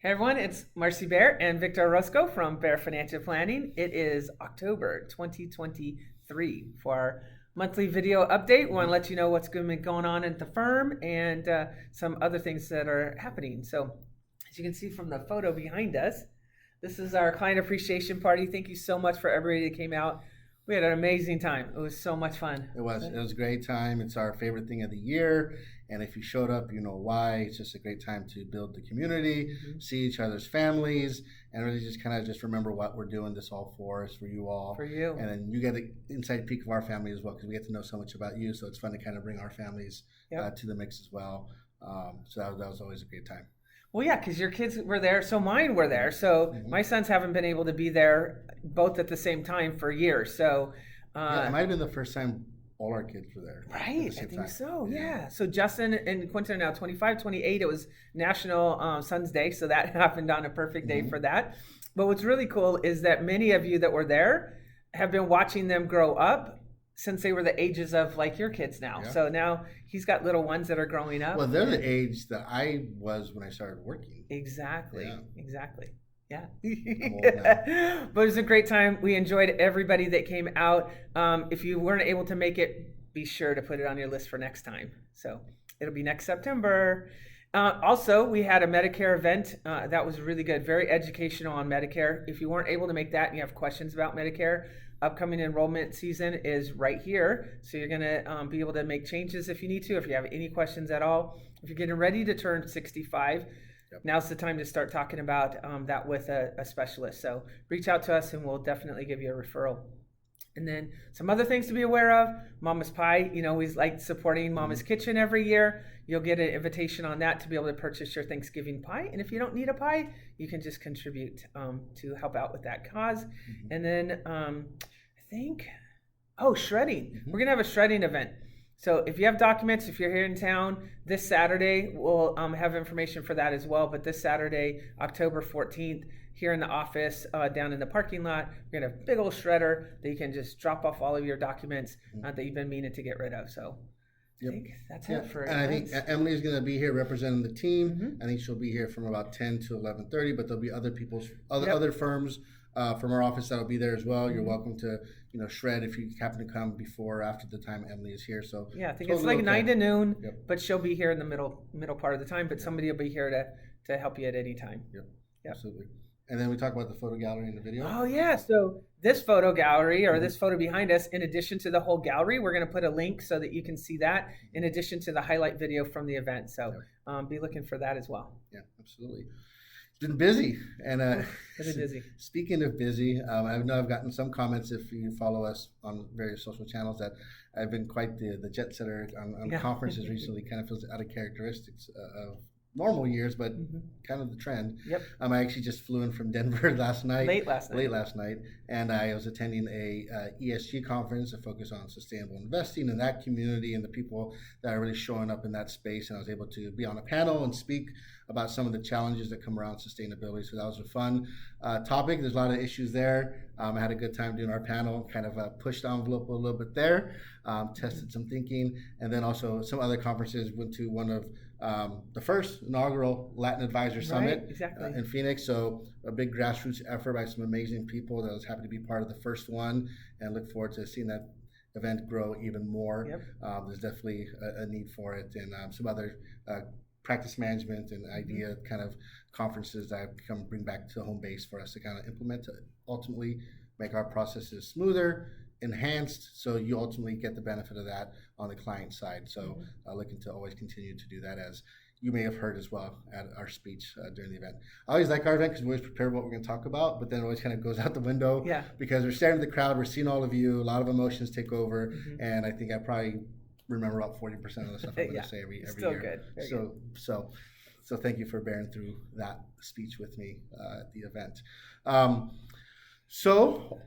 Hey everyone, it's Marcy Bair and Victor Roscoe from Bair Financial Planning. It is October 2023 for our monthly video update. We want to let you know what's going on at the firm and some other things that are happening. So, as you can see from the photo behind us, this is our client appreciation party. Thank you so much for everybody that came out. We had an amazing time. It was so much fun. It was a great time. It's our favorite thing of the year. And if you showed up, you know why. It's just a great time to build the community, see each other's families, and really just kind of just remember what we're doing this all for is for you all. For you. And then you get an inside peek of our family as well because we get to know so much about you. So it's fun to kind of bring our families to the mix as well. So that was always a great time. Well, yeah, because your kids were there, so mine were there. So my sons haven't been able to be there both at the same time for years. So it might have been the first time all our kids were there. Right, I think so, yeah. So Justin and Quentin are now 25, 28. It was National Sons Day, so that happened on a perfect day for that. But what's really cool is that many of you that were there have been watching them grow up since they were the ages of like your kids now. Yeah. So now he's got little ones that are growing up. Well, they're the age that I was when I started working. Exactly. Yeah. But it was a great time. We enjoyed everybody that came out. If you weren't able to make it, be sure to put it on your list for next time. So it'll be next September. Also, we had a Medicare event that was really good, very educational on Medicare. If you weren't able to make that and you have questions about Medicare, upcoming enrollment season is right here. So you're going to be able to make changes if you need to, if you have any questions at all. If you're getting ready to turn 65, now's the time to start talking about that with a specialist. So reach out to us and we'll definitely give you a referral. And then some other things to be aware of. Mama's Pie, we like supporting Mama's Kitchen every year. You'll get an invitation on that to be able to purchase your Thanksgiving pie. And if you don't need a pie, you can just contribute to help out with that cause. And then shredding. We're going to have a shredding event. So if you have documents, if you're here in town, this Saturday, we'll have information for that as well. But this Saturday, October 14th, here in the office, down in the parking lot, we're going to have a big old shredder that you can just drop off all of your documents that you've been meaning to get rid of. So I think that's it for And events. I think Emily's going to be here representing the team. I think she'll be here from about 10 to 11:30, but there'll be other firms from our office that'll be there as well. You're welcome to shred if you happen to come before or after the time Emily is here. So yeah, I think it's like 9 to noon, but she'll be here in the middle part of the time. But somebody will be here to help you at any time. Yep, absolutely. And then we talk about the photo gallery in the video. Oh yeah, so this photo gallery or this photo behind us, in addition to the whole gallery, we're going to put a link so that you can see that in addition to the highlight video from the event. So be looking for that as well. Yeah, absolutely. It's been busy, and busy. Speaking of busy, I know I've gotten some comments if you follow us on various social channels that I've been quite the jet setter on conferences recently. Kind of feels out of characteristics of normal years, but kind of the trend. I actually just flew in from Denver late last night, and I was attending a ESG conference, a focus on sustainable investing in that community and the people that are really showing up in that space. And I was able to be on a panel and speak about some of the challenges that come around sustainability. So that was a fun topic. There's a lot of issues there. I had a good time doing our panel, kind of pushed the envelope a little bit there, tested some thinking, and then also some other conferences. Went to one of the first inaugural Latin Advisor Summit in Phoenix. So a big grassroots effort by some amazing people that I was happy to be part of the first one, and look forward to seeing that event grow even more. There's definitely a need for it, and some other practice management and idea kind of conferences that I bring back to home base for us to kind of implement to ultimately make our processes smoother, enhanced, so you ultimately get the benefit of that on the client side. So looking to always continue to do that, as you may have heard as well at our speech during the event. I always like our event because we always prepare what we're going to talk about, but then it always kind of goes out the window because we're staring at the crowd, we're seeing all of you, a lot of emotions take over, and I think I probably remember about 40% of the stuff I'm going to say every Still year. Good. So thank you for bearing through that speech with me at the event. So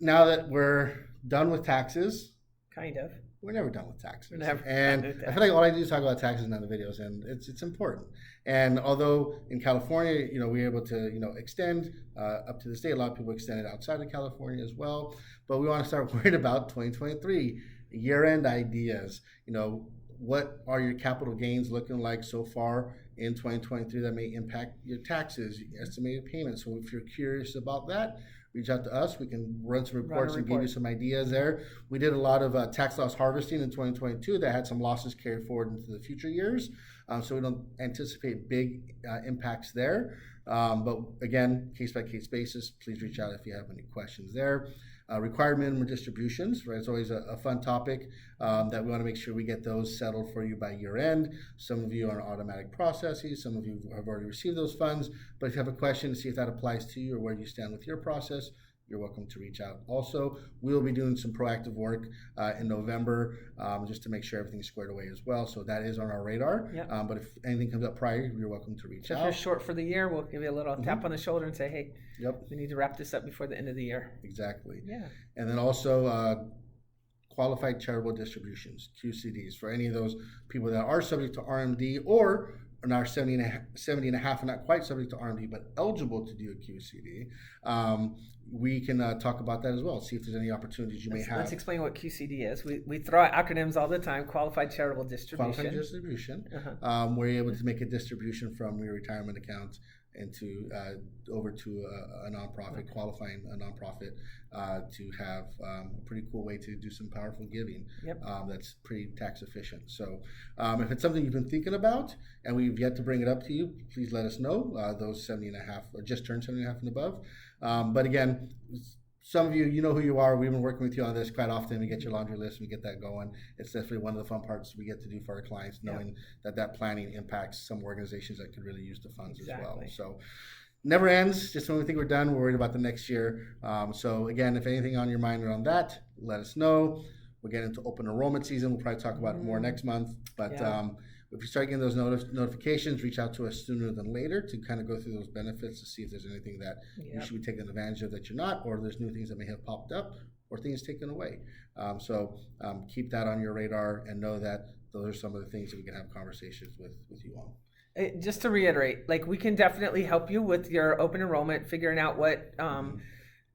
now that we're done with taxes, we're never done with taxes. And I feel like all I do is talk about taxes in the videos, and it's important. And although in California, we're able to, extend up to the state, a lot of people extend it outside of California as well. But we want to start worrying about 2023 year-end ideas. What are your capital gains looking like so far in 2023 that may impact your taxes, your estimated payments. So if you're curious about that, reach out to us. We can run some reports and give you some ideas there. We did a lot of tax loss harvesting in 2022 that had some losses carried forward into the future years. So we don't anticipate big impacts there. But again, case by case basis, please reach out if you have any questions there. Required minimum distributions, right? It's always a fun topic that we want to make sure we get those settled for you by year end. Some of you are on automatic processes, some of you have already received those funds, but if you have a question to see if that applies to you or where you stand with your process, you're welcome to reach out. Also, we'll be doing some proactive work in November just to make sure everything's squared away as well. So that is on our radar. Yep. But if anything comes up prior, you're welcome to reach out. If you're short for the year, we'll give you a little tap on the shoulder and say, hey, yep, we need to wrap this up before the end of the year. Exactly. Yeah. And then also qualified charitable distributions, QCDs, for any of those people that are subject to RMD or are now 70 and a half and not quite subject to RMD, but eligible to do a QCD. We can talk about that as well, see if there's any opportunities you may have. Let's explain what QCD is. We throw out acronyms all the time, Qualified Charitable Distribution. Qualified distribution, where you're able to make a distribution from your retirement account into over to a nonprofit, qualifying a nonprofit to have a pretty cool way to do some powerful giving. Yep. That's pretty tax efficient. So if it's something you've been thinking about and we've yet to bring it up to you, please let us know. Those 70 and a half or just turned 70 and a half and above. But again, some of you, you know who you are. We've been working with you on this quite often. We get your laundry list, we get that going. It's definitely one of the fun parts we get to do for our clients, knowing that planning impacts some organizations that could really use the funds as well. So never ends. Just when we think we're done, we're worried about the next year. So again, if anything on your mind around that, let us know. We're getting into open enrollment season. We'll probably talk about it more next month. But if you start getting those notifications, reach out to us sooner than later to kind of go through those benefits to see if there's anything that you should be taking advantage of that you're not, or there's new things that may have popped up or things taken away. So keep that on your radar and know that those are some of the things that we can have conversations with you on. Just to reiterate, like, we can definitely help you with your open enrollment, figuring out what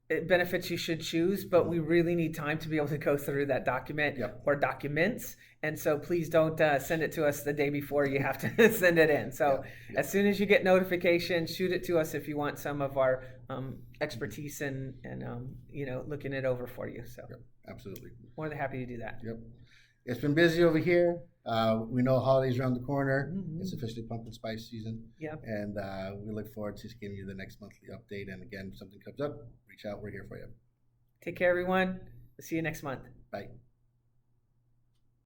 benefits you should choose, but we really need time to be able to go through that document or documents. And so please don't send it to us the day before you have to send it in. So as soon as you get notification, shoot it to us if you want some of our expertise and looking it over for you. So absolutely, more than happy to do that. It's been busy over here. We know holidays around the corner. It's officially pumpkin spice season. And we look forward to giving you the next monthly update. And again, if something comes up, reach out. We're here for you. Take care, everyone. We'll see you next month. Bye.